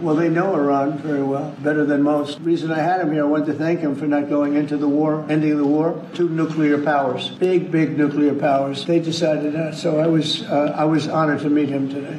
Well, they know Iran very well, better than most. The reason I had him here, I wanted to thank him for not going into the war, ending the war. 2 nuclear powers, big nuclear powers. They decided that, so I was honored to meet him today.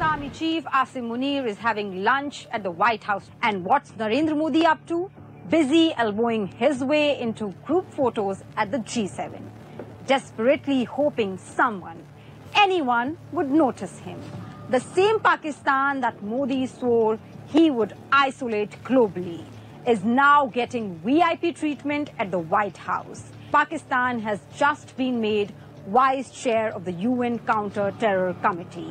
Army Chief Asim Munir is having lunch at the White House. And what's Narendra Modi up to? Busy elbowing his way into group photos at the G7, desperately hoping someone, anyone would notice him. The same Pakistan that Modi swore he would isolate globally is now getting VIP treatment at the White House. Pakistan has just been made Vice Chair of the UN Counter-Terror Committee.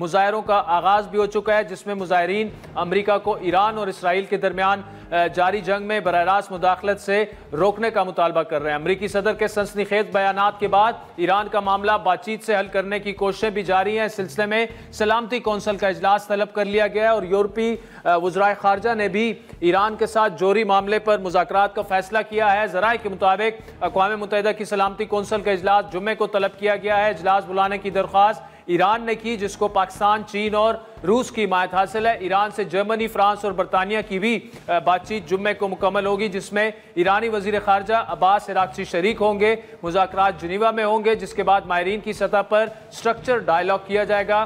مظاہروں کا آغاز بھی ہو چکا ہے، جس میں مظاہرین امریکہ کو ایران اور اسرائیل کے درمیان جاری جنگ میں براہ راست مداخلت سے روکنے کا مطالبہ کر رہے ہیں۔ امریکی صدر کے سنسنی خیز بیانات کے بعد ایران کا معاملہ بات چیت سے حل کرنے کی کوششیں بھی جاری ہیں۔ اس سلسلے میں سلامتی کونسل کا اجلاس طلب کر لیا گیا ہے اور یورپی وزرائے خارجہ نے بھی ایران کے ساتھ جوہری معاملے پر مذاکرات کا فیصلہ کیا ہے۔ ذرائع کے مطابق اقوام متحدہ کی سلامتی کونسل کا اجلاس جمعے کو طلب کیا گیا ہے۔ اجلاس بلانے کی درخواست ایران نے کی، جس کو پاکستان، چین اور روس کی حمایت حاصل ہے۔ ایران سے جرمنی، فرانس اور برطانیہ کی بھی بات چیت جمعے کو مکمل ہوگی، جس میں ایرانی وزیر خارجہ عباس عراقچی شریک ہوں گے۔ مذاکرات جنیوا میں ہوں گے، جس کے بعد ماہرین کی سطح پر سٹرکچر ڈائیلاگ کیا جائے گا۔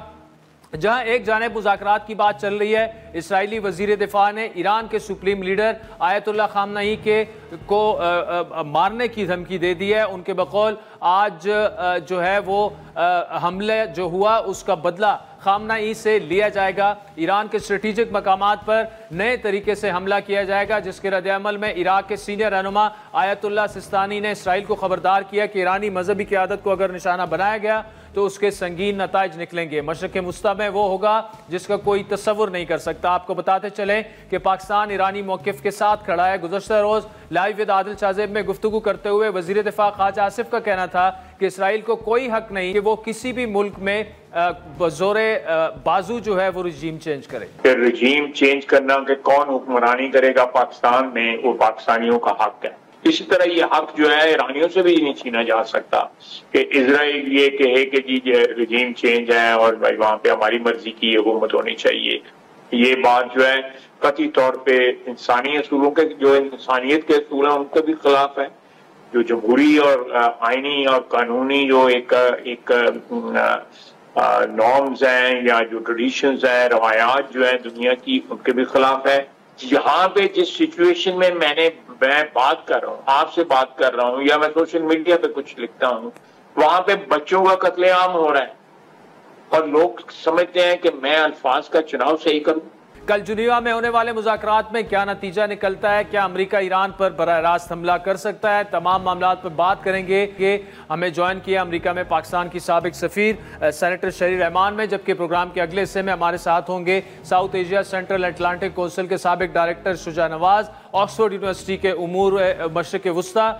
جہاں ایک جانب مذاکرات کی بات چل رہی ہے، اسرائیلی وزیر دفاع نے ایران کے سپریم لیڈر آیت اللہ خامنئی کو مارنے کی دھمکی دے دی ہے۔ ان کے بقول آج جو ہے وہ حملے جو ہوا اس کا بدلہ خامنئی سے لیا جائے گا۔ ایران کے اسٹریٹجک مقامات پر نئے طریقے سے حملہ کیا جائے گا، جس کے رد عمل میں عراق کے سینئر رہنما آیت اللہ سستانی نے اسرائیل کو خبردار کیا کہ ایرانی مذہبی قیادت کو اگر نشانہ بنایا گیا تو اس کے سنگین نتائج نکلیں گے۔ مشرق وسطیٰ میں وہ ہوگا جس کا کوئی تصور نہیں کر سکتا۔ آپ کو بتاتے چلیں کہ پاکستان ایرانی موقف کے ساتھ کھڑا ہے۔ گزشتہ روز لائیو ود عادل شاہ زیب میں گفتگو کرتے ہوئے وزیر دفاع خواجہ آصف کا کہنا تھا کہ اسرائیل کو کوئی حق نہیں کہ وہ کسی بھی ملک میں بزور بازو جو ہے وہ رجیم چینج کرے۔ رجیم چینج کرنا کہ کون حکمرانی کرے گا پاکستان میں، وہ پاکستانیوں کا حق ہے۔ اسی طرح یہ حق جو ہے ایرانیوں سے بھی نہیں چھینا جا سکتا کہ اسرائیل یہ کہے کہ جی رجیم چینج ہے اور بھائی وہاں پہ ہماری مرضی کی حکومت ہونی چاہیے۔ یہ بات جو ہے قطعی طور پہ انسانی اصولوں کے، جو انسانیت کے اصول ہیں ان کے بھی خلاف ہے۔ جو جمہوری اور آئینی اور قانونی جو ایک نارمز ہیں یا جو ٹریڈیشنز ہیں، روایات جو ہیں دنیا کی، ان کے بھی خلاف ہے۔ یہاں پہ جس سچویشن میں میں بات کر رہا ہوں، آپ سے بات کر رہا ہوں یا میں سوشل میڈیا پہ کچھ لکھتا ہوں، وہاں پہ بچوں کا قتل عام ہو رہا ہے اور لوگ سمجھتے ہیں کہ میں الفاظ کا چناؤ صحیح کروں۔ کل جنیوا میں ہونے والے مذاکرات میں کیا نتیجہ نکلتا ہے؟ کیا امریکہ ایران پر براہ راست حملہ کر سکتا ہے؟ تمام معاملات پر بات کریں گے کہ ہمیں جوائن کیا امریکہ میں پاکستان کی سابق سفیر سینیٹر شہری رحمان میں، جبکہ پروگرام کے اگلے حصے میں ہمارے ساتھ ہوں گے south Asia central Atlantic council کے سابق ڈائریکٹر شجاع نواز، آکسفورڈ یونیورسٹی کے امور مشرق وسطیٰ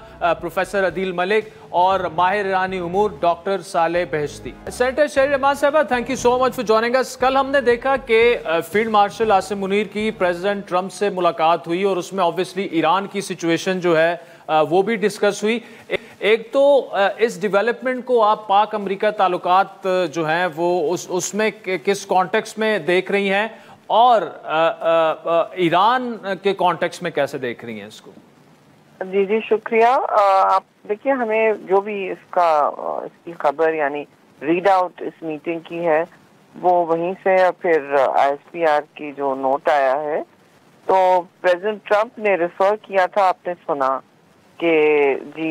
پروفیسر عدیل ملک اور ماہر ایرانی امور ڈاکٹر صالح بہشتی۔ سینیٹر شہری رحمان صاحبہ، thank you so much for joining اس۔ کل ہم نے دیکھا کہ فیلڈ مارشل عاصم منیر کی پریزیڈنٹ ٹرمپ سے ملاقات ہوئی اور اس میں آبویسلی ایران کی سچویشن جو ہے وہ بھی ڈسکس ہوئی۔ ایک تو اس ڈیولپمنٹ کو آپ پاک امریکہ تعلقات جو ہیں وہ اس میں کس کانٹیکس میں دیکھ رہی ہیں اور ایران کے کانٹیکس میں کیسے دیکھ رہی ہیں اس کو؟ جی شکریہ۔ آپ دیکھیے، ہمیں جو بھی اس کی خبر یعنی ریڈ آؤٹ اس میٹنگ کی ہے وہ وہیں سے، پھر آئی ایس پی آر کی جو نوٹ آیا ہے تو پریزیڈنٹ ٹرمپ نے ریفر کیا تھا، آپ نے سنا کہ جی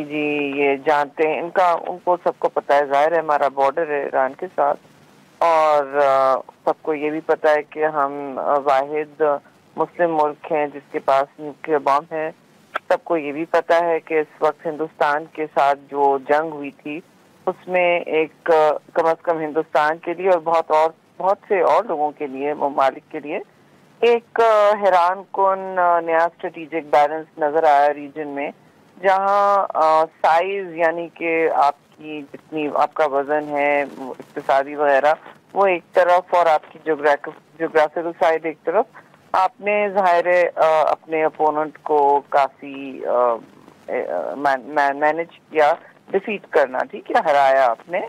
یہ جانتے ہیں، ان کو سب کو پتہ ہے، ظاہر ہے ہمارا بارڈر ہے ایران کے ساتھ، اور سب کو یہ بھی پتہ ہے کہ ہم واحد مسلم ملک ہیں جس کے پاس نیوکلیئر بم ہے۔ سب کو یہ بھی پتہ ہے کہ اس وقت ہندوستان کے ساتھ جو جنگ ہوئی تھی اس میں ایک کم از کم ہندوستان کے لیے اور بہت سے اور لوگوں کے لیے، ممالک کے لیے ایک حیران کن نیا اسٹریٹجک بیلنس نظر آیا ریجن میں، جہاں سائز یعنی کہ آپ کی جتنی آپ کا وزن ہے اقتصادی وغیرہ وہ ایک طرف اور آپ کی جغرافیکل سائڈ ایک طرف، آپ نے ظاہر اپنے اپوننٹ کو کافی مینج کیا، ڈیفیٹ کرنا، ٹھیک ہے، ہرایا آپ نے،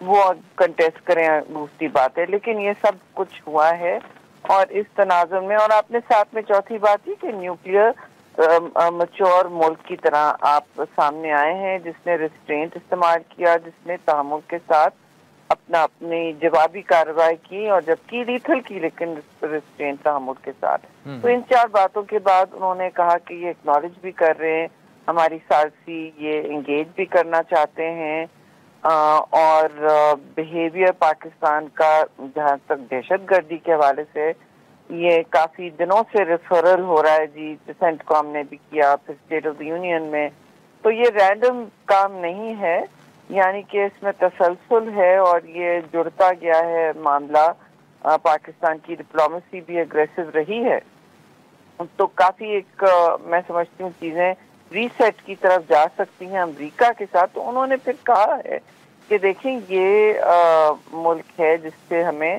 وہ کنٹیسٹ کریں دوسری بات ہے، لیکن یہ سب کچھ ہوا ہے اور اس تناظر میں، اور آپ نے ساتھ میں چوتھی بات یہ کہ نیوکلیئر میچور ملک کی طرح آپ سامنے آئے ہیں جس نے ریسٹرینٹ استعمال کیا، جس نے تحمل کے ساتھ اپنی جوابی کارروائی کی اور جبکہ لیتھل کی، لیکن ریسٹرینٹ تحمل کے ساتھ۔ تو ان چار باتوں کے بعد انہوں نے کہا کہ یہ اکنالج بھی کر رہے ہیں ہماری سالسی، یہ انگیج بھی کرنا چاہتے ہیں، اور بیہیویئر پاکستان کا جہاں تک دہشت گردی کے حوالے سے یہ کافی دنوں سے ریفرل ہو رہا ہے، جی ڈسینٹ کو ہم نے بھی کیا، پھر اسٹیٹ آف دی یونین میں، تو یہ رینڈم کام نہیں ہے، یعنی کہ اس میں تسلسل ہے اور یہ جڑتا گیا ہے معاملہ پاکستان کی ڈپلومیسی بھی اگریسو رہی ہے، تو کافی ایک میں سمجھتی ہوں چیزیں ریسیٹ کی طرف جا سکتی ہیں امریکہ کے ساتھ. تو انہوں نے پھر کہا ہے کہ دیکھیں یہ ملک ہے جس سے ہمیں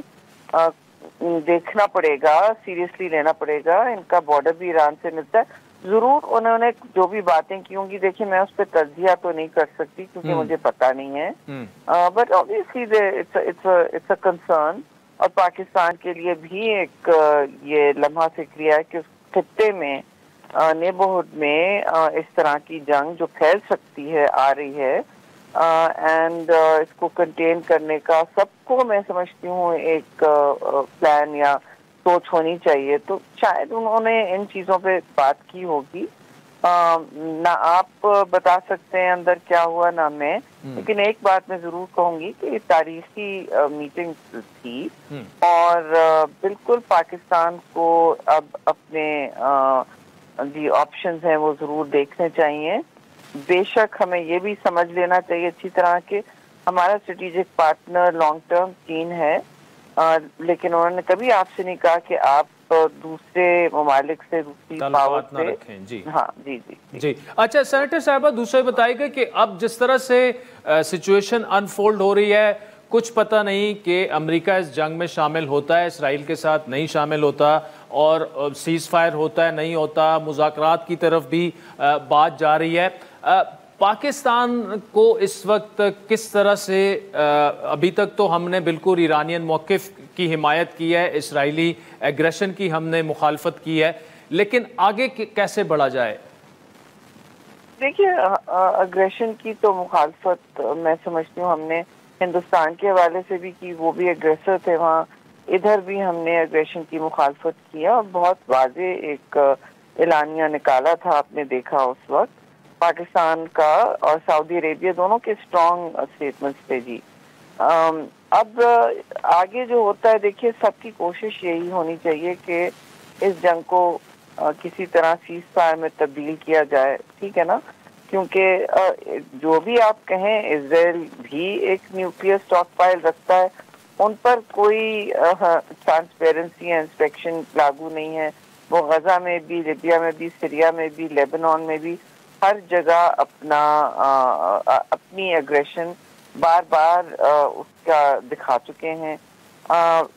دیکھنا پڑے گا، سیریسلی لینا پڑے گا، ان کا بارڈر بھی ایران سے ملتا ہے. ضرور انہوں نے جو بھی باتیں کی ہوں گی، دیکھیں میں اس پہ تجزیہ تو نہیں کر سکتی کیونکہ مجھے پتہ نہیں ہے، but obviously it's a concern. اور پاکستان کے لیے بھی ایک یہ لمحہ فکری ہے کہ اس خطے میں نیبرہڈ میں اس طرح کی جنگ جو پھیل سکتی ہے آ رہی ہے، اینڈ اس کو کنٹین کرنے کا سب کو میں سمجھتی ہوں ایک پلان یا سوچ ہونی چاہیے. تو شاید انہوں نے ان چیزوں پہ بات کی ہوگی. نہ آپ بتا سکتے ہیں اندر کیا ہوا نہ میں، لیکن ایک بات میں ضرور کہوں گی کہ یہ تاریخی میٹنگ تھی اور بالکل پاکستان کو اب اپنے جو آپشنز ہیں وہ ضرور دیکھنے چاہیے. بے شک ہمیں یہ بھی سمجھ لینا چاہیے اچھی طرح کہ ہمارا اسٹریٹجک پارٹنر لانگ ٹرم چین ہے، لیکن انہوں نے کبھی آپ سے نہیں کہا کہ آپ دوسرے ممالک سے دوسری پاور سے رکھیں. جی ہاں جی جی جی. اچھا سینیٹر صاحبہ، دوسرے بتائیے گا کہ اب جس طرح سے سچویشن انفولڈ ہو رہی ہے، کچھ پتہ نہیں کہ امریکہ اس جنگ میں شامل ہوتا ہے، اسرائیل کے ساتھ نہیں شامل ہوتا، اور سیز فائر ہوتا ہے نہیں ہوتا، مذاکرات کی طرف بھی بات جا رہی ہے. پاکستان کو اس وقت کس طرح سے، ابھی تک تو ہم نے بالکل ایرانین موقف کی حمایت کی ہے، اسرائیلی ایگریشن کی ہم نے مخالفت کی ہے، لیکن آگے کیسے بڑھا جائے؟ دیکھیے اگریشن کی تو مخالفت میں سمجھتی ہوں ہم نے ہندوستان کے حوالے سے بھی کی، وہ بھی اگریسر تھے وہاں، ادھر بھی ہم نے اگریشن کی مخالفت کیا اور بہت واضح ایک اعلانیہ نکالا تھا. آپ نے دیکھا اس وقت پاکستان کا اور سعودی عربیہ دونوں کے اسٹرانگ اسٹیٹمنٹس تھے. جی اب آگے جو ہوتا ہے دیکھیے سب کی کوشش یہی ہونی چاہیے کہ اس جنگ کو کسی طرح سیز فائر میں تبدیل کیا جائے، ٹھیک ہے نا، کیونکہ جو بھی آپ کہیں اسرائیل بھی ایک نیوکلیئر اسٹاک فائل رکھتا ہے، ان پر کوئی ٹرانسپیرنسی یا انسپیکشن لاگو نہیں ہے. وہ غزہ میں بھی، لیبیا میں بھی، سیریا میں بھی، لیبنان میں بھی، ہر جگہ اپنی اگریشن بار بار اس کا دکھا چکے ہیں.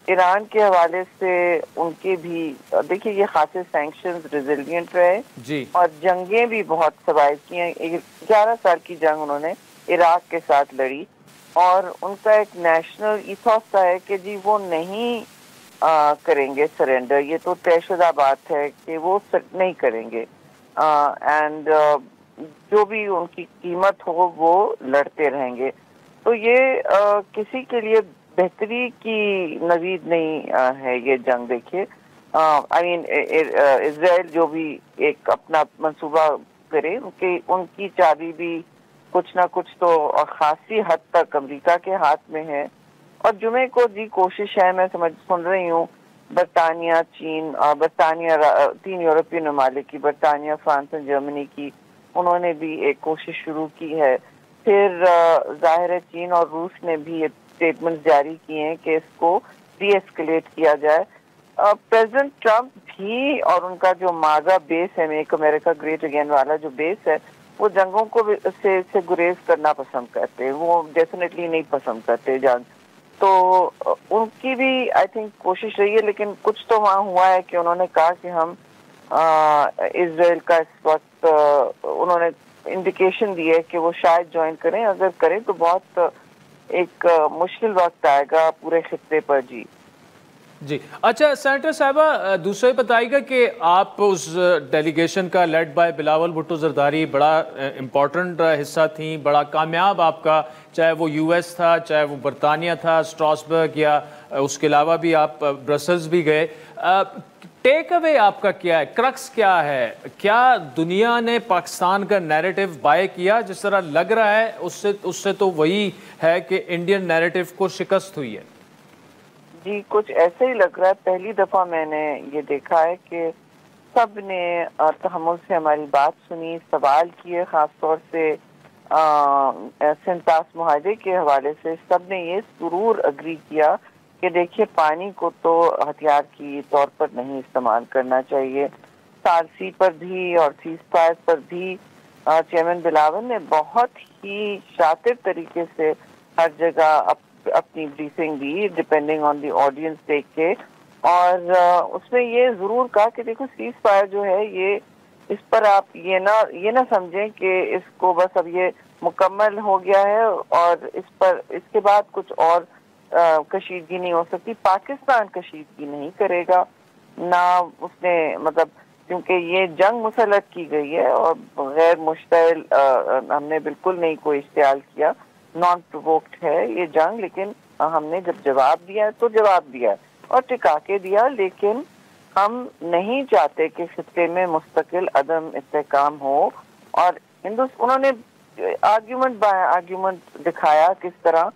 ایران کے حوالے سے ان کے بھی دیکھیے یہ خاصے سینکشنز ریزیلینٹ رہے جی، اور جنگیں بھی بہت سروائیو کی ہیں. 11 سال کی جنگ انہوں نے عراق کے ساتھ لڑی اور ان کا ایک نیشنل ایتھوس ہے کہ جی وہ نہیں کریں گے سرنڈر. یہ تو طے شدہ بات ہے کہ وہ نہیں کریں گے، اینڈ جو بھی ان کی قیمت ہو وہ لڑتے رہیں گے. تو یہ کسی کے لیے بہتری کی نوید نہیں ہے یہ جنگ. دیکھیے آئی مین اسرائیل جو بھی ایک اپنا منصوبہ کرے، ان کی چابی بھی کچھ نہ کچھ تو خاصی حد تک امریکہ کے ہاتھ میں ہے. اور جمعے کو جی کوشش ہے، میں سن رہی ہوں برطانیہ، چین، برطانیہ 3 یورپی ممالک کی، برطانیہ، فرانس اور جرمنی کی، انہوں نے بھی ایک کوشش شروع کی ہے. پھر ظاہر ہے چین اور روس نے بھی اسٹیٹمنٹ جاری کیے ہیں کہ اس کو ڈی ایسکلیٹ کیا جائے. پریزیڈنٹ ٹرمپ بھی اور ان کا جو ماگا بیس ہے، میک امریکہ گریٹ اگین والا جو بیس ہے، وہ جنگوں کو سے گریز کرنا پسند کرتے، وہ ڈیفینیٹلی نہیں پسند کرتے جنگ. تو ان کی بھی آئی تھنک کوشش رہی ہے، لیکن کچھ تو وہاں ہوا ہے کہ انہوں نے کہا کہ ہم اسرائیل کا اس وقت انہوں نے انڈیکیشن دی ہے کہ وہ شاید جوائن کریں. اگر کریں تو بہت ایک مشکل وقت آئے گا پورے خطے پر. جی جی. اچھا سینیٹر صاحبہ، دوسرے بتائیے گا کہ آپ اس ڈیلیگیشن کا لیڈ بائی بلاول بھٹو زرداری بڑا امپورٹنٹ حصہ تھیں، بڑا کامیاب آپ کا، چاہے وہ یو ایس تھا، چاہے وہ برطانیہ تھا، اسٹراسبرگ، یا اس کے علاوہ بھی آپ برسلز بھی گئے. ٹیک اوے آپ کا کیا ہے، کرکس کیا ہے؟ کیا دنیا نے پاکستان کا نیریٹو بائی کیا؟ جس طرح لگ رہا ہے اس سے تو وہی ہے کہ انڈین نیریٹو کو شکست ہوئی ہے. جی کچھ ایسے ہی لگ رہا ہے. پہلی دفعہ میں نے یہ دیکھا ہے کہ سب نے تحمل سے ہماری بات سنی، سوال کیے، خاص طور سے سنتاس معاہدے کے حوالے سے سب نے یہ ضرور اگری کیا کہ دیکھیے پانی کو تو ہتھیار کی طور پر نہیں استعمال کرنا چاہیے. سالسی پر بھی اور سیز فائر پر بھی چیئرمین بلاول نے بہت ہی شاطر طریقے سے ہر جگہ اپنی briefing the depending on the audience دیکھ کے, اور اس میں یہ ضرور کہا کہ دیکھو سیز فائر جو ہے یہ اس پر آپ یہ نہ سمجھیں کہ اس کو بس اب یہ مکمل ہو گیا ہے اور اس کے بعد کچھ اور کشیدگی نہیں ہو سکتی. پاکستان کشیدگی نہیں کرے گا, نہ اس نے مطلب, کیونکہ یہ جنگ مسلط کی گئی ہے اور غیر مشتعل ہم نے بالکل نہیں کوئی اشتعال کیا, نان پرووکڈ ہے یہ جنگ, لیکن ہم نے جب جواب دیا تو جواب دیا اور ٹکا کے دیا. لیکن ہم نہیں چاہتے کہ خطے میں مستقل عدم استحکام ہو, اور انہوں نے آرگیومنٹ دکھایا کس طرح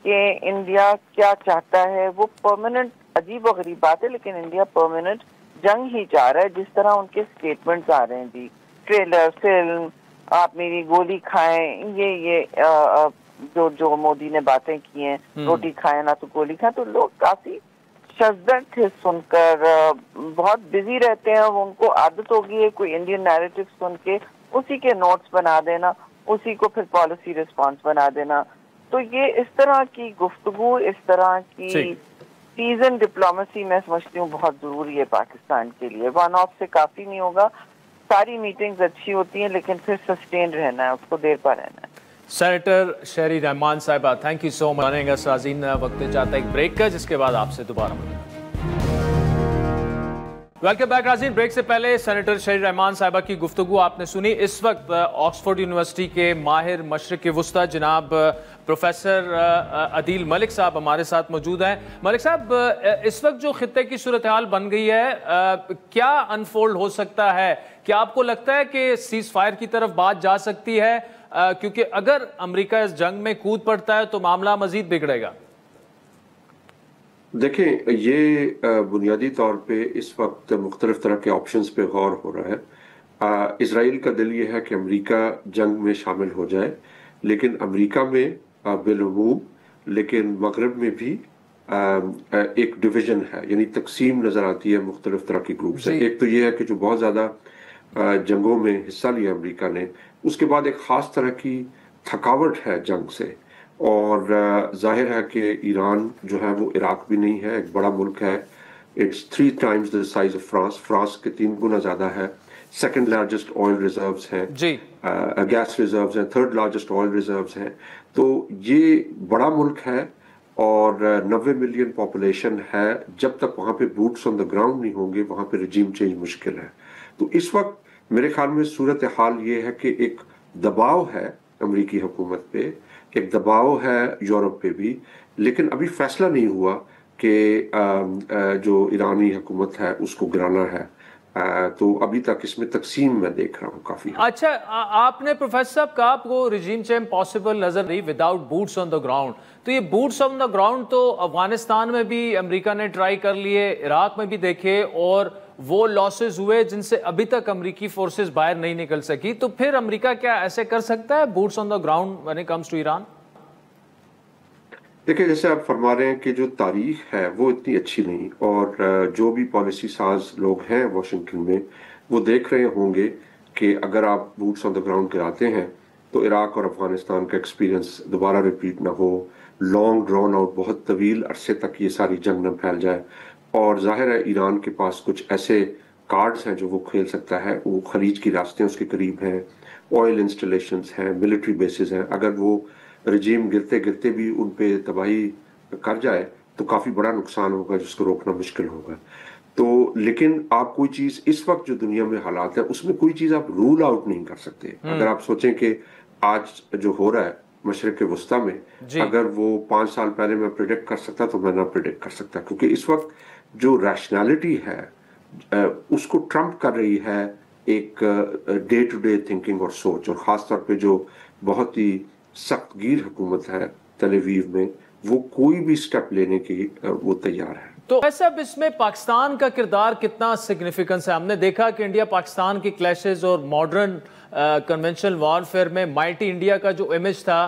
کہ انڈیا کیا چاہتا ہے. وہ پرماننٹ, عجیب و غریب بات ہے لیکن انڈیا پرماننٹ جنگ ہی چاہ رہا ہے, جس طرح ان کے اسٹیٹمنٹس آ رہے ہیں جی, ٹریلر فلم, آپ میری گولی کھائیں, یہ جو مودی نے باتیں کی ہیں, روٹی کھائیں نہ تو گولی کھائیں, تو لوگ کافی شدت تھے سن کر, بہت بزی رہتے ہیں, ان کو عادت ہوگی ہے کوئی انڈین نیریٹو سن کے اسی کے نوٹس بنا دینا, اسی کو پھر پالیسی ریسپانس بنا دینا. تو یہ اس طرح کی گفتگو, اس طرح کی سیزن ڈپلومیسی میں سمجھتی ہوں بہت ضروری ہے پاکستان کے لیے. ون آف سے کافی نہیں ہوگا, ساری میٹنگز اچھی ہوتی ہیں لیکن پھر سسٹین رہنا ہے, اس کو دیر پر رہنا ہے. سینیٹر شہری رحمان صاحبہ, تھینک یو سو مچ. آنے گا سازین, وقت چاہتا ہے ایک بریک کا, جس کے بعد آپ سے دوبارہ ملیں. ویلکم بیک ناظرین. بریک سے پہلے سینیٹر شہری رحمان صاحبہ کی گفتگو آپ نے سنی. اس وقت آکسفورڈ یونیورسٹی کے ماہر مشرق وسطی جناب پروفیسر عدیل ملک صاحب ہمارے ساتھ موجود ہیں. ملک صاحب, اس وقت جو خطے کی صورتحال بن گئی ہے, کیا انفولڈ ہو سکتا ہے؟ کیا آپ کو لگتا ہے کہ سیز فائر کی طرف بات جا سکتی ہے؟ کیونکہ اگر امریکہ اس جنگ میں کود پڑتا ہے تو معاملہ مزید بگڑے گا. دیکھیں, یہ بنیادی طور پہ اس وقت مختلف طرح کے آپشنز پہ غور ہو رہا ہے. اسرائیل کا دل یہ ہے کہ امریکہ جنگ میں شامل ہو جائے, لیکن امریکہ میں بالعموم, لیکن مغرب میں بھی ایک ڈویژن ہے, یعنی تقسیم نظر آتی ہے مختلف طرح کی گروپ سے. ایک تو یہ ہے کہ جو بہت زیادہ جنگوں میں حصہ لیا امریکہ نے, اس کے بعد ایک خاص طرح کی تھکاوٹ ہے جنگ سے, اور ظاہر ہے کہ ایران جو ہے وہ عراق بھی نہیں ہے, ایک بڑا ملک ہے, it's 3 times the size of France کے 3 گنا زیادہ ہے, سیکنڈ لارجسٹ آئل ریزروز ہیں, گیس ریزروز ہیں, تھرڈ لارجسٹ آئل ریزروز ہیں. تو یہ بڑا ملک ہے اور 90 ملین پاپولیشن ہے. جب تک وہاں پہ بوٹس آن دا گراؤنڈ نہیں ہوں گے, وہاں پہ رجیم چینج مشکل ہے. تو اس وقت میرے خیال میں صورتحال یہ ہے کہ ایک دباؤ ہے امریکی حکومت پہ, ایک دباؤ ہے یورپ پہ بھی, لیکن ابھی فیصلہ نہیں ہوا کہ جو ایرانی حکومت ہے اس کو گرانا ہے. تو ابھی تک اس میں تقسیم میں دیکھ رہا ہوں کافی. اچھا, آپ نے پروفیسر صاحب کہا آپ کو رجیم چینج پاسبل نظر نہیں without boots on the ground. تو یہ بوٹس آن دا گراؤنڈ تو افغانستان میں بھی امریکہ نے ٹرائی کر لیے, عراق میں بھی دیکھے, اور وہ لاسز ہوئے جن سے ابھی تک امریکی فورسز باہر نہیں نکل سکی. تو پھر امریکہ کیا ایسے کر سکتا ہے boots on the ground when it comes to Iran? دیکھیں, جیسے آپ فرما رہے ہیں کہ جو تاریخ ہے وہ اتنی اچھی نہیں, اور جو بھی پالیسی ساز لوگ ہیں واشنگٹن میں وہ دیکھ رہے ہوں گے کہ اگر آپ بوٹس آن دا گراؤنڈ گراتے ہیں تو عراق اور افغانستان کا ایکسپیرینس دوبارہ ریپیٹ نہ ہو, لانگ ڈرون آؤٹ, بہت طویل عرصے تک یہ ساری جنگ نہ پھیل جائے. اور ظاہر ہے ایران کے پاس کچھ ایسے کارڈز ہیں جو وہ کھیل سکتا ہے. وہ خلیج کی راستیں اس کے قریب ہیں, آئل انسٹالیشنز ہیں, ملٹری بیسز ہیں. اگر وہ رجیم گرتے گرتے بھی ان پہ تباہی کر جائے تو کافی بڑا نقصان ہوگا جس کو روکنا مشکل ہوگا. تو لیکن آپ کوئی چیز اس وقت جو دنیا میں حالات ہیں اس میں کوئی چیز آپ رول آؤٹ نہیں کر سکتے. اگر آپ سوچیں کہ آج جو ہو رہا ہے مشرق وسطیٰ میں, اگر وہ 5 سال پہلے میں پریڈکٹ کر سکتا تو میں نہ پریڈکٹ کر سکتا, کیونکہ اس وقت جو ریشنالٹی ہے اس کو ٹرمپ کر رہی ہے ایک ڈے ٹو ڈے تھنکنگ اور سوچ. اور خاص طور پہ جو بہت ہی سخت گیر حکومت ہے تل اویو میں, وہ کوئی بھی سٹیپ لینے کی وہ تیار ہے. تو ایسا اب اس میں پاکستان کا کردار کتنا سگنیفیکنس ہے؟ ہم نے دیکھا کہ انڈیا پاکستان کی کلیشز اور ماڈرن کنونشنل وارفیئر میں مائٹی انڈیا کا جو امیج تھا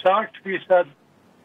60%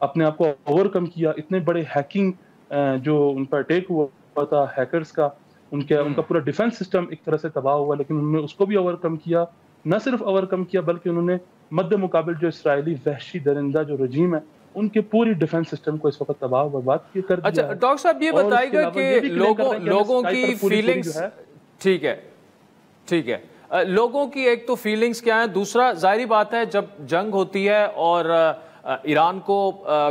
اپنے آپ کو اوور کم کیا. اتنے بڑے ہیکنگ جو ان پر اٹیک ہوا تھا ہیکرز کا, ان کا پورا ڈیفنس سسٹم ایک طرح سے تباہ ہوا, لیکن انہوں نے اس کو بھی اوور کم کیا. نہ صرف اوور کم کیا بلکہ انہوں نے مد مقابل جو اسرائیلی وحشی درندہ جو رجیم ہے ان کے پوری ڈیفنس سسٹم کو اس وقت تباہ و برباد کر دیا. اچھا ڈاکٹر صاحب یہ بتائیے گا کہ لوگوں کی فیلنگز, ٹھیک ہے, لوگوں کی ایک تو فیلنگز کیا ہیں, دوسرا ظاہری بات ہے جب جنگ ہوتی ہے اور ایران کو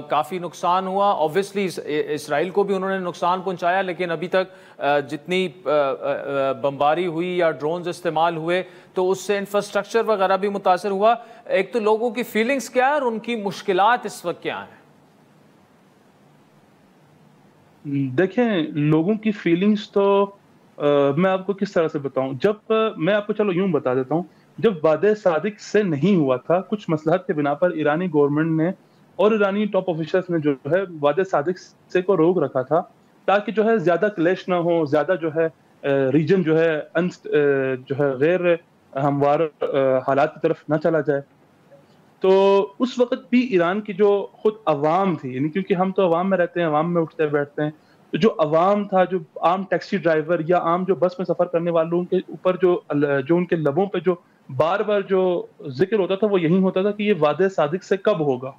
کافی نقصان ہوا, اوبویسلی اسرائیل کو بھی انہوں نے نقصان پہنچایا, لیکن ابھی تک جتنی بمباری ہوئی یا ڈرونز استعمال ہوئے تو اس سے انفراسٹرکچر وغیرہ بھی متاثر ہوا. ایک تو لوگوں کی فیلنگز کیا ہے اور ان کی مشکلات اس وقت کیا ہیں؟ دیکھیں لوگوں کی فیلنگز تو میں آپ کو کس طرح سے بتاؤں, جب میں آپ کو چلو یوں بتا دیتا ہوں, جب وعدہ صادق سے نہیں ہوا تھا, کچھ مصلحت کے بنا پر ایرانی گورنمنٹ نے اور ایرانی ٹاپ آفیشرز نے جو ہے وعدہ صادق سے کو روک رکھا تھا تاکہ جو ہے زیادہ کلیش نہ ہو, زیادہ جو ہے ریجن جو ہے غیر ہموار حالات کی طرف نہ چلا جائے. تو اس وقت بھی ایران کی جو خود عوام تھی, یعنی کیونکہ ہم تو عوام میں رہتے ہیں, عوام میں اٹھتے بیٹھتے ہیں, تو جو عوام تھا, جو عام ٹیکسی ڈرائیور یا عام جو بس میں سفر کرنے والوں کے اوپر جو ان کے لبوں پہ جو بار بار جو ذکر ہوتا تھا وہ یہی ہوتا تھا کہ یہ وعدہ صادق سے کب ہوگا,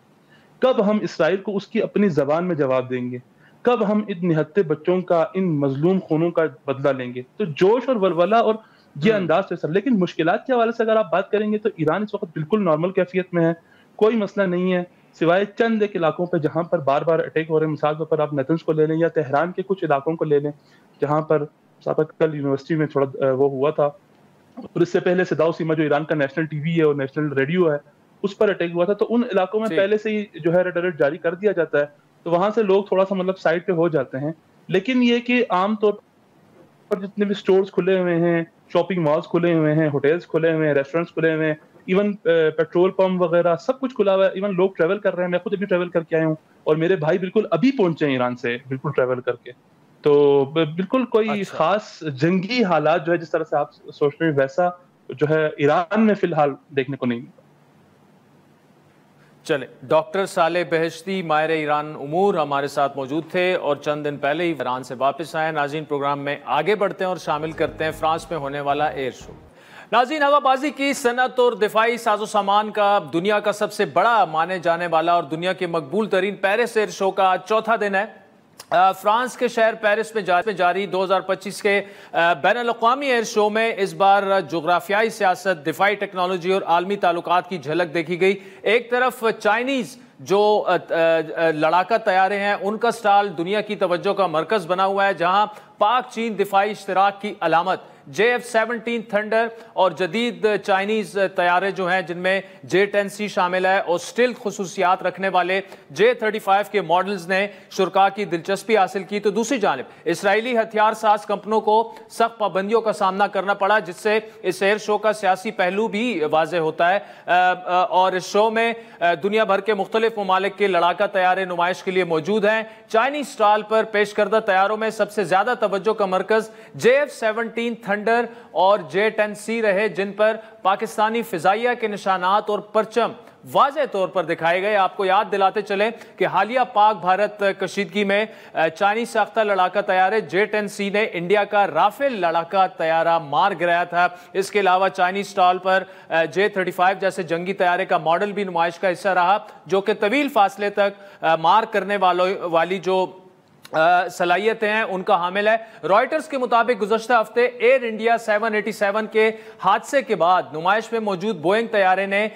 کب ہم اسرائیل کو اس کی اپنی زبان میں جواب دیں گے, کب ہم ان نہتے بچوں کا, ان مظلوم خونوں کا بدلہ لیں گے. تو جوش اور ولولہ اور یہ انداز سے سب. لیکن مشکلات کے حوالے سے اگر آپ بات کریں گے تو ایران اس وقت بالکل نارمل کیفیت میں ہے, کوئی مسئلہ نہیں ہے سوائے چند ایک علاقوں پہ جہاں پر بار بار اٹیک ہو رہے ہیں. مثال کے طور پر آپ نیتنز کو لے لیں یا تہران کے کچھ علاقوں کو لے لیں جہاں پر کل یونیورسٹی میں تھوڑا وہ ہوا تھا, اور اس سے پہلے سداؤ سیما جو ایران کا نیشنل ٹی وی ہے اور نیشنل ریڈیو ہے اس پر اٹیک ہوا تھا. تو ان علاقوں میں پہلے سے ہی جو ہے ریڈ الرٹ جاری کر دیا جاتا ہے, تو وہاں سے لوگ تھوڑا سا مطلب سائڈ پہ ہو جاتے ہیں. لیکن یہ کہ عام طور پر جتنے بھی سٹورز کھلے ہوئے ہیں, شاپنگ مالز کھلے ہوئے ہیں, ہوٹلز کھلے ہوئے ہیں, ریسٹورینٹس کھلے ہوئے ہیں, ایون پیٹرول پمپ وغیرہ سب کچھ کھلا ہوا ہے. ایون لوگ ٹریول کر رہے ہیں, میں خود ابھی ٹریول کر کے آیا ہوں اور میرے بھائی بالکل ابھی پہنچے ہیں ایران سے بالکل ٹریول کر کے. تو بالکل کوئی خاص جنگی حالات جو ہے جس طرح سے آپ سوچ رہے ہیں ویسا جو ہے ایران میں فی الحال دیکھنے کو نہیں ملتا. چلیں, ڈاکٹر صالح بہشتی ماہر ایران امور ہمارے ساتھ موجود تھے اور چند دن پہلے ہی ایران سے واپس آئے. ناظرین پروگرام میں آگے بڑھتے ہیں اور شامل کرتے ہیں فرانس میں ہونے والا ایئر شو. ناظرین, ہوا بازی کی صنعت اور دفاعی ساز و سامان کا دنیا کا سب سے بڑا مانے جانے والا اور دنیا کے مقبول ترین پیرس ایئر شو کا چوتھا دن ہے. فرانس کے شہر پیرس میں جاری 2025 کے بین الاقوامی ایئر شو میں اس بار جغرافیائی سیاست, دفاعی ٹیکنالوجی اور عالمی تعلقات کی جھلک دیکھی گئی. ایک طرف چائنیز جو لڑاکا طیارے ہیں ان کا سٹال دنیا کی توجہ کا مرکز بنا ہوا ہے, جہاں پاک چین دفاعی اشتراک کی علامت JF-17 تھنڈر اور جدید چائنیز طیارے جو ہیں جن میں J-10C شامل ہے اور سٹیلتھ خصوصیات رکھنے والے J-35 کے ماڈلز نے شرکاء کی دلچسپی حاصل کی. تو دوسری جانب اسرائیلی ہتھیار ساز کمپنیوں کو سخت پابندیوں کا سامنا کرنا پڑا, جس سے اس ایئر شو کا سیاسی پہلو بھی واضح ہوتا ہے. اور اس شو میں دنیا بھر کے مختلف ممالک کے لڑاکا طیارے نمائش کے لیے موجود ہیں. چائنیز سٹال پر پیش کردہ طیاروں میں سب سے زیادہ توجہ کا مرکز JF-17 تھنڈر اور J-10C رہے, جن پر پاکستانی فضائیہ کے نشانات اور پرچم واضح طور پر دکھائے گئے. آپ کو یاد دلاتے چلیں کہ حالیہ پاک بھارت کشیدگی میں چائنیز ساختہ لڑاکا طیارے J-10C نے انڈیا کا رافیل لڑاکا طیارہ مار گرایا تھا. اس کے علاوہ چائنیز سٹال پر J-35 جیسے جنگی طیارے کا ماڈل بھی نمائش کا حصہ رہا, جو کہ طویل فاصلے تک مار کرنے والی جو صلاحیتیں ہیں ان کا حامل ہے. رائٹرز کے مطابق گزشتہ ہفتے ایئر انڈیا 787 کے حادثے کے بعد نمائش میں موجود بوئنگ طیارے نے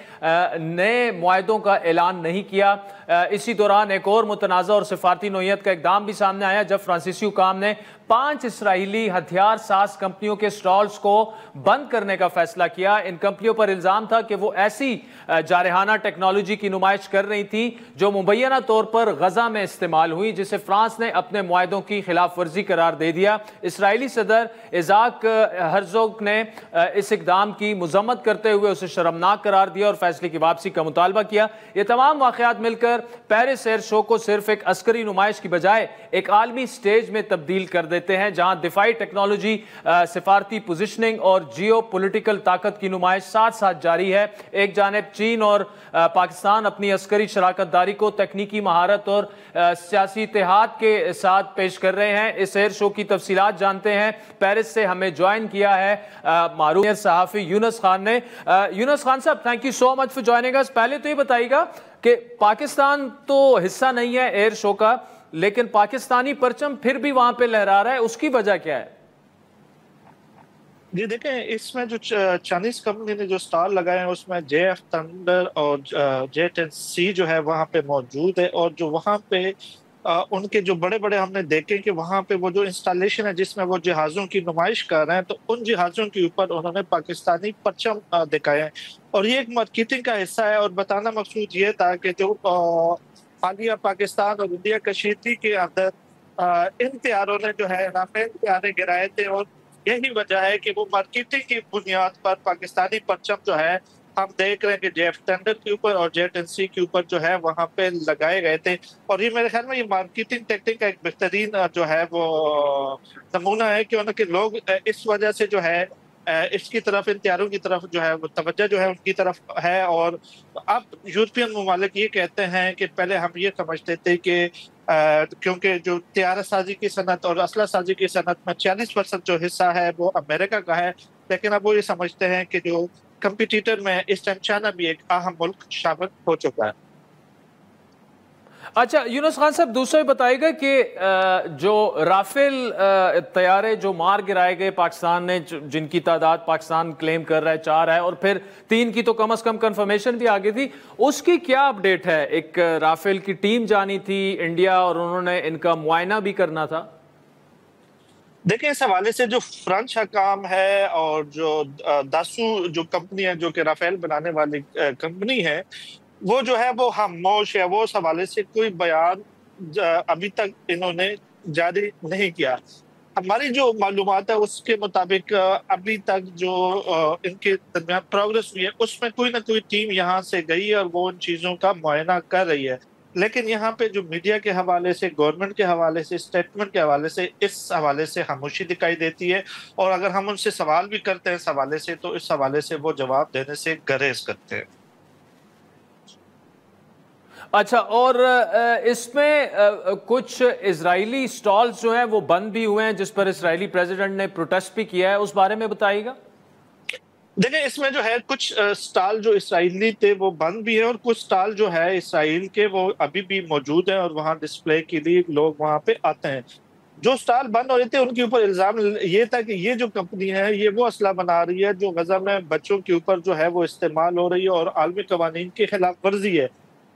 نئے معاہدوں کا اعلان نہیں کیا. اسی دوران ایک اور متنازع اور سفارتی نوعیت کا اقدام بھی سامنے آیا جب فرانسیسی حکام نے 5 اسرائیلی ہتھیار ساز کمپنیوں کے سٹالز کو بند کرنے کا فیصلہ کیا. ان کمپنیوں پر الزام تھا کہ وہ ایسی جارحانہ ٹیکنالوجی کی نمائش کر رہی تھی جو مبینہ طور پر غزہ میں استعمال ہوئی, جسے فرانس نے اپنے معاہدوں کی خلاف ورزی قرار دے دیا. اسرائیلی صدر اسحاق ہرزوگ نے اس اقدام کی مذمت کرتے ہوئے اسے شرمناک قرار دیا اور فیصلے کی واپسی کا مطالبہ کیا. یہ تمام واقعات مل کر پیرس ایئر شو کو صرف ایک عسکری نمائش کی بجائے ایک عالمی سٹیج میں تبدیل کر دیتے لیتے ہیں, جہاں دفاعی ٹیکنالوجی, سفارتی پوزیشننگ اور جیو پولیٹیکل طاقت کی نمائش ساتھ ساتھ جاری ہے. ایک جانب چین اور پاکستان اپنی عسکری شراکت داری کو تکنیکی مہارت اور سیاسی اتحاد کے ساتھ پیش کر رہے ہیں. اس ایئر شو کی تفصیلات جانتے ہیں. پیرس سے ہمیں جوائن کیا ہے معروف صحافی یونس خان نے. یونس خان صاحب, thank you so much for joining اس. پہلے تو یہ بتائیے گا کہ پاکستان تو حصہ نہیں ہے ایئر شو کا, لیکن پاکستانی پرچم پھر بھی وہاں پہ لہرا رہا ہے, اس کی وجہ کیا ہے؟ جی دیکھیں, اس میں جو چائنیز کمپنی نے جو سٹال لگائے ہیں اس میں JF تھنڈر اور J10C جو ہے وہاں پہ موجود ہے, اور جو وہاں پہ ان کے جو بڑے بڑے ہم نے دیکھے کہ وہاں پہ وہ جو انسٹالیشن ہے جس میں وہ جہازوں کی نمائش کر رہے ہیں, تو ان جہازوں کے اوپر انہوں نے پاکستانی پرچم دکھائے ہیں, اور یہ ایک مارکیٹنگ کا حصہ ہے. اور بتانا مقصود یہ تھا کہ جو حالیہ پاکستان اور انڈیا کشیدگی کے اندر ان طیاروں نے جو ہے رافیل طیارے گرائے تھے, اور یہی وجہ ہے کہ وہ مارکیٹنگ کی بنیاد پر پاکستانی پرچم جو ہے ہم دیکھ رہے ہیں کہ JF تھنڈر کے اوپر اور J10C کے اوپر جو ہے وہاں پہ لگائے گئے تھے. اور یہ میرے خیال میں یہ مارکیٹنگ ٹیکٹک کا ایک بہترین جو ہے وہ نمونہ ہے کہ ان کے لوگ اس وجہ سے جو ہے اس کی طرف, ان تیاروں کی طرف جو ہے وہ توجہ جو ہے ان کی طرف ہے. اور اب یورپین ممالک یہ کہتے ہیں کہ پہلے ہم یہ سمجھتے تھے کہ کیونکہ جو طیارہ سازی کی صنعت اور اسلحہ سازی کی صنعت میں 40% جو حصہ ہے وہ امریکہ کا ہے, لیکن اب وہ یہ سمجھتے ہیں کہ جو کمپیٹیٹر میں اس ٹائم چائنا بھی ایک اہم ملک شامل ہو چکا ہے. اچھا یونس خان صاحب, دوسرا بتائیے گا کہ جو رافیل طیارے جو مار گرائے گئے پاکستان نے, جن کی تعداد پاکستان کلیم کر رہا ہے 4 ہے, اور پھر 3 کی تو کم از کم کنفرمیشن بھی آگئی تھی, اس کی کیا اپڈیٹ ہے؟ ایک رافیل کی ٹیم جانی تھی انڈیا اور انہوں نے ان کا معائنہ بھی کرنا تھا. دیکھیں, اس حوالے سے جو فرانچ حکام ہے اور جو داسو جو کمپنی ہے جو کہ رافیل بنانے والی کمپنی ہے, وہ جو ہے وہ خاموش ہے. وہ اس حوالے سے کوئی بیان ابھی تک انہوں نے جاری نہیں کیا. ہماری جو معلومات ہے اس کے مطابق ابھی تک جو ان کے درمیان پروگرس ہوئی ہے اس میں کوئی نہ کوئی ٹیم یہاں سے گئی ہے اور وہ ان چیزوں کا معائنہ کر رہی ہے. لیکن یہاں پہ جو میڈیا کے حوالے سے, گورنمنٹ کے حوالے سے, اسٹیٹمنٹ کے حوالے سے, اس حوالے سے خاموشی دکھائی دیتی ہے. اور اگر ہم ان سے سوال بھی کرتے ہیں اس حوالے سے, تو اس حوالے سے وہ جواب دینے سے گریز کرتے ہیں. اچھا, اور اس میں کچھ اسرائیلی سٹالز جو ہیں وہ بند بھی ہوئے ہیں, جس پر اسرائیلی پریزیڈنٹ نے پروٹیسٹ بھی کیا ہے, اس بارے میں بتائیے گا. دیکھیں, اس میں جو ہے کچھ سٹال جو اسرائیلی تھے وہ بند بھی ہیں, اور کچھ سٹال جو ہے اسرائیل کے وہ ابھی بھی موجود ہیں, اور وہاں ڈسپلے کے لیے لوگ وہاں پہ آتے ہیں. جو سٹال بند ہو رہے تھے ان کے اوپر الزام یہ تھا کہ یہ جو کمپنی ہے یہ وہ اسلحہ بنا رہی ہے جو غزہ میں بچوں کے اوپر جو ہے وہ استعمال ہو رہی ہے اور عالمی قوانین کی خلاف ورزی ہے.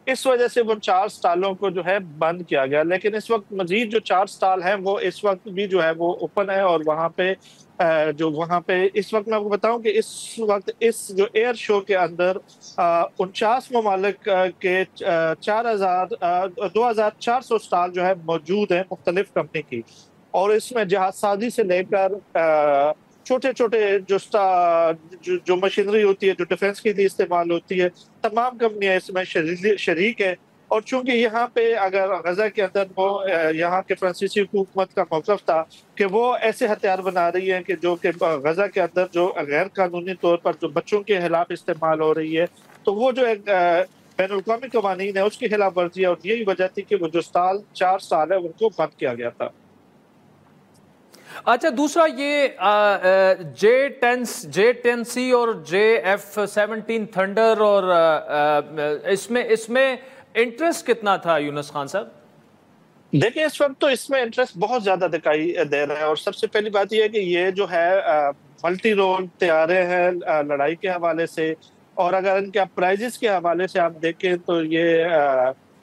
اس وجہ سے وہ 4 سٹالوں کو جو ہے بند کیا گیا. لیکن اس وقت مزید جو 4 سٹال ہیں وہ اس وقت بھی جو ہے وہ اوپن ہے, اور وہاں پہ جو وہاں پہ اس وقت میں آپ کو بتاؤں کہ اس وقت اس جو ایئر شو کے اندر 49 ممالک کے 2400 سٹال جو ہے موجود ہیں مختلف کمپنی کی, اور اس میں جہاز سازی سے لے کر چھوٹے چھوٹے جو مشینری ہوتی ہے جو ڈیفنس کے لیے استعمال ہوتی ہے, تمام کمپنیاں اس میں شریک ہے. اور چونکہ یہاں پہ اگر غزہ کے اندر وہ یہاں کے فرانسیسی حکومت کا موقف تھا کہ وہ ایسے ہتھیار بنا رہی ہیں کہ جو کہ غزہ کے اندر جو غیر قانونی طور پر جو بچوں کے خلاف استعمال ہو رہی ہے, تو وہ جو ایک بین الاقوامی قوانین ہے اس کی خلاف ورزی ہے, اور یہی وجہ تھی کہ وہ جو 4 سال ہے ان کو بند کیا گیا تھا. اچھا, دوسرا یہ J10C اور JF-17 تھنڈر, اور اس میں انٹرسٹ کتنا تھا یونس خان صاحب؟ دیکھیں, اس وقت تو اس میں انٹرسٹ بہت زیادہ دکھائی دے رہا ہے, اور سب سے پہلی بات یہ ہے کہ یہ جو ہے ملٹی رول طیارے ہیں لڑائی کے حوالے سے, اور اگر ان کے پرائزز کے حوالے سے آپ دیکھیں تو یہ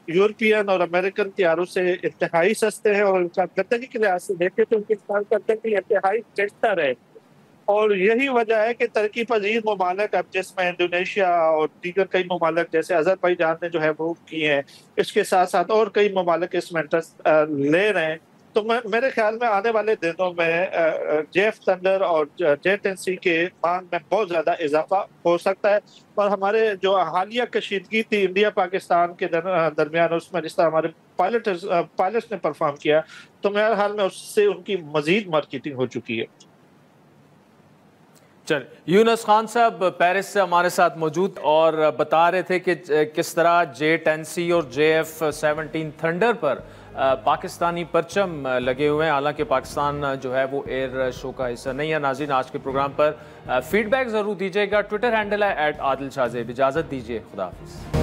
یورپین اور امریکن طیاروں سے انتہائی سستے ہیں, اور ان کا کارکردگی کے لحاظ سے دیکھیں تو ان کی کارکردگی انتہائی بہتر ہے. اور یہی وجہ ہے کہ ترقی پذیر ممالک اب جس میں انڈونیشیا اور دیگر کئی ممالک جیسے آذربائیجان نے جو ہے وہ کی ہیں, اس کے ساتھ ساتھ اور کئی ممالک اس میں انٹرسٹ لے رہے ہیں. تو میرے خیال میں آنے والے دنوں میں JF تھنڈر اور J10C کے مانگ میں بہت زیادہ اضافہ ہو سکتا ہے, اور ہمارے جو حالیہ کشیدگی تھی انڈیا پاکستان کے درمیان اس میں جس طرح ہمارے پائلٹس نے پرفارم کیا، تو میرے حال میں اس سے ان کی مزید مارکیٹنگ ہو چکی ہے۔ چل یونس خان صاحب پیرس سے ہمارے ساتھ موجود اور بتا رہے تھے کہ کس طرح J-10C اور JF-17 تھنڈر پر پاکستانی پرچم لگے ہوئے ہیں، حالانکہ پاکستان جو ہے وہ ایئر شو کا حصہ نہیں ہے۔ ناظرین آج کے پروگرام پر فیڈ بیک ضرور دیجیے گا، ٹویٹر ہینڈل ہے @عادل شاہ زیب۔ اجازت دیجیے، خدا حافظ۔